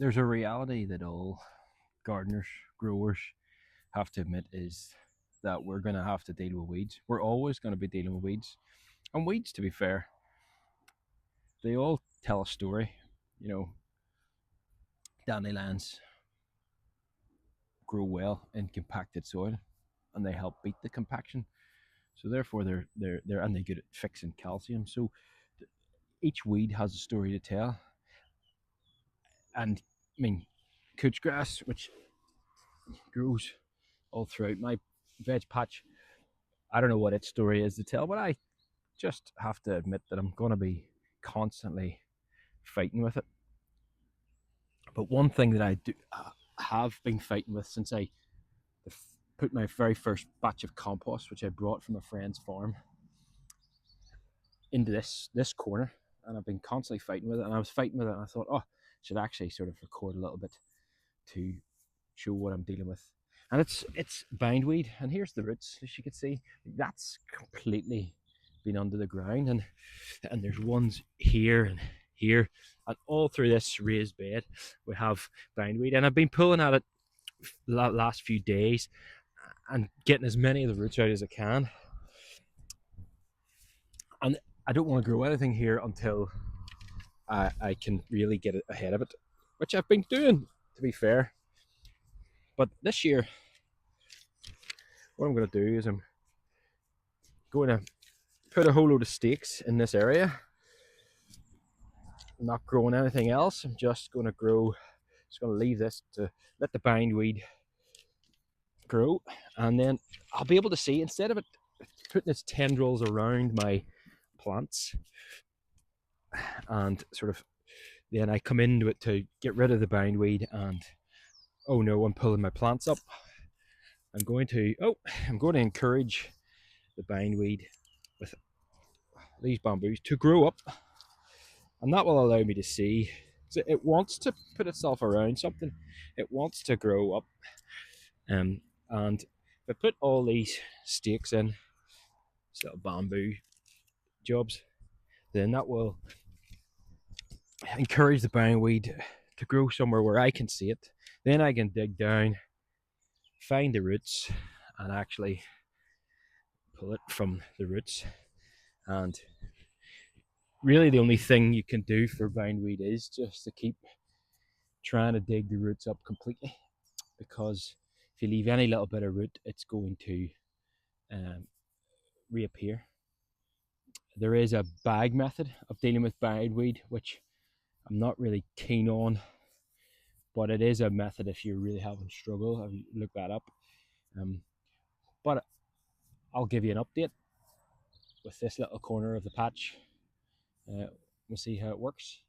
there's a reality that all gardeners, growers have to admit is that we're going to have to deal with weeds. We're always going to be dealing with weeds. And weeds, to be fair, they all tell a story. You know, dandelions grow well in compacted soil and they help beat the compaction. So therefore they're and they're good at fixing calcium. So each weed has a story to tell. And I mean, couch grass, which grows all throughout my veg patch, I don't know what its story is to tell, but I just have to admit that I'm going to be constantly fighting with it. But one thing that I do have been fighting with since I put my very first batch of compost, which I brought from a friend's farm, into this corner, and I've been constantly fighting with it. And I was fighting with it, and I thought, oh, I should actually sort of record a little bit to show what I'm dealing with. And it's bindweed, and here's the roots, as you can see. That's completely been under the ground, and there's ones here and here, and all through this raised bed we have bindweed, and I've been pulling at it the last few days and getting as many of the roots out as I can. And I don't want to grow anything here until I can really get ahead of it, which I've been doing, to be fair. But this year, what I'm going to do is I'm going to put a whole load of stakes in this area. I'm not growing anything else. I'm just going to leave this to let the bindweed grow, and then I'll be able to see, instead of it putting its tendrils around my plants, and sort of then I come into it to get rid of the bindweed, and oh no, I'm pulling my plants up. I'm going to encourage the bindweed with these bamboos to grow up, and that will allow me to see. It wants to put itself around something. It wants to grow up, and if I put all these stakes in, these little bamboo jobs, then that will encourage the bindweed to grow somewhere where I can see it. Then I can dig down, find the roots, and actually pull it from the roots. And really the only thing you can do for bindweed is just to keep trying to dig the roots up completely, because if you leave any little bit of root, it's going to reappear. There is a bag method of dealing with bindweed, which I'm not really keen on, but it is a method if you're really having struggle. I've looked that up. But I'll give you an update with this little corner of the patch. We'll see how it works.